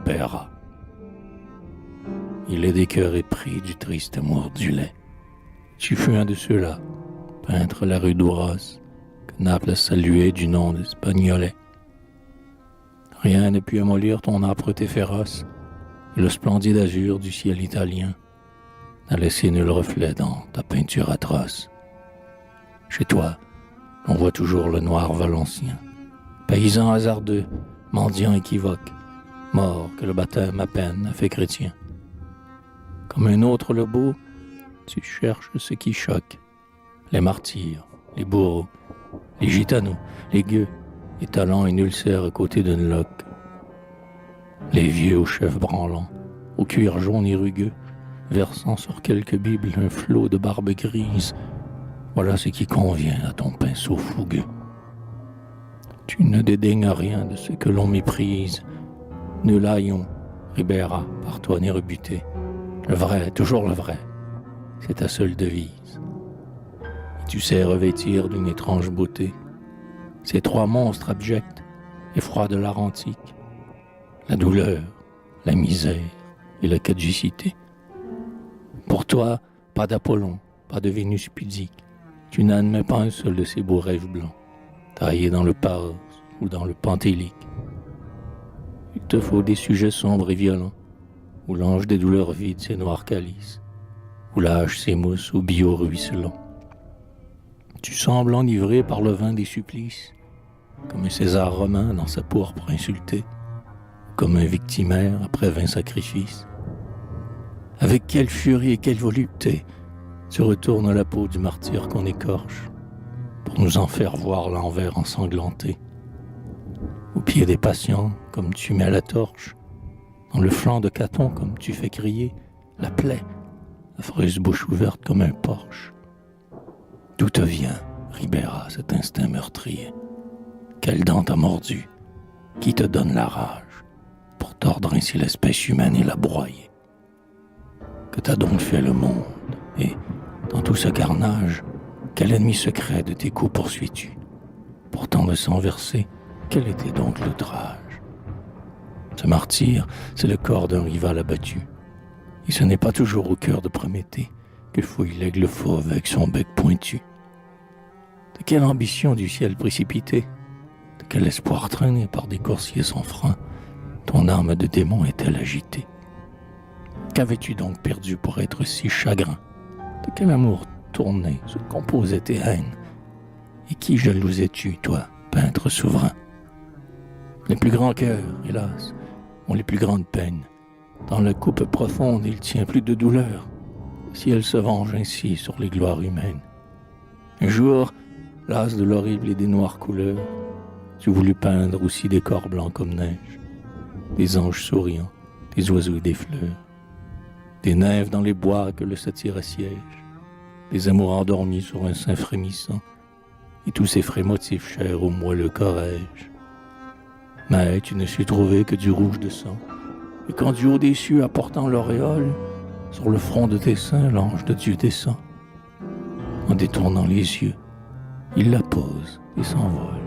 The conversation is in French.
Ribera. Il est des cœurs épris du triste amour du lait. Tu fus un de ceux-là, peintre la rue d'Ouras, que Naples a salué du nom d'Espagnolet. Rien ne put amollir ton âpreté féroce, et le splendide azur du ciel italien n'a laissé nul reflet dans ta peinture atroce. Chez toi, on voit toujours le noir valencien, paysan hasardeux, mendiant équivoque, mort que le baptême à peine a fait chrétien. Comme un autre le beau, tu cherches ce qui choque, les martyrs, les bourreaux, les gitanos, les gueux, étalant une ulcère à côté d'une loque. Les vieux aux chefs branlants, au cuir jaune et rugueux, versant sur quelques bibles un flot de barbe grise, voilà ce qui convient à ton pinceau fougueux. Tu ne dédaignes rien de ce que l'on méprise, nul haillon, Ribera, par toi n'est rebuté. Le vrai, toujours le vrai, c'est ta seule devise. Et tu sais revêtir d'une étrange beauté ces trois monstres abjects et froids de l'art antique, la douleur, la misère et la caducité. Pour toi, pas d'Apollon, pas de Vénus pudique, tu n'admets pas un seul de ces beaux rêves blancs, taillés dans le Pars ou dans le Pentélique. Il te faut des sujets sombres et violents, où l'ange des douleurs vide ses noirs calices, où l'âge s'émousse au bio ruisselant. Tu sembles enivré par le vin des supplices, comme un César romain dans sa pourpre insultée, comme un victimaire après 20 sacrifices. Avec quelle furie et quelle volupté se retourne la peau du martyr qu'on écorche, pour nous en faire voir l'envers ensanglanté. Au pied des patients, comme tu mets la torche, dans le flanc de Caton, comme tu fais crier, la plaie, affreuse bouche ouverte comme un porche. D'où te vient, Ribera, cet instinct meurtrier? Quelle dent t'a mordu? Qui te donne la rage pour tordre ainsi l'espèce humaine et la broyer? Que t'a donc fait le monde? Et, dans tout ce carnage, quel ennemi secret de tes coups poursuis-tu? Pourtant de sang versé, quel était donc l'outrage? Ce martyr, c'est le corps d'un rival abattu. Et ce n'est pas toujours au cœur de Prométhée que fouille l'aigle fauve avec son bec pointu. De quelle ambition du ciel précipité, de quel espoir traîné par des coursiers sans frein, ton âme de démon est-elle agitée? Qu'avais-tu donc perdu pour être si chagrin? De quel amour tourné se composaient tes haines? Et qui jalousais-tu, toi, peintre souverain? Les plus grands cœurs, hélas, ont les plus grandes peines. Dans la coupe profonde, il tient plus de douleur, si elle se venge ainsi sur les gloires humaines. Un jour, las de l'horrible et des noires couleurs, tu voulus peindre aussi des corps blancs comme neige, des anges souriants, des oiseaux et des fleurs, des nymphes dans les bois que le satyre assiège, des amours endormis sur un sein frémissant, et tous ces frais motifs chers au moelleux corrège. Mais tu ne sus trouver que du rouge de sang, et quand du haut des cieux apportant l'auréole, sur le front de tes seins, l'ange de Dieu descend. En détournant les yeux, il la pose et s'envole.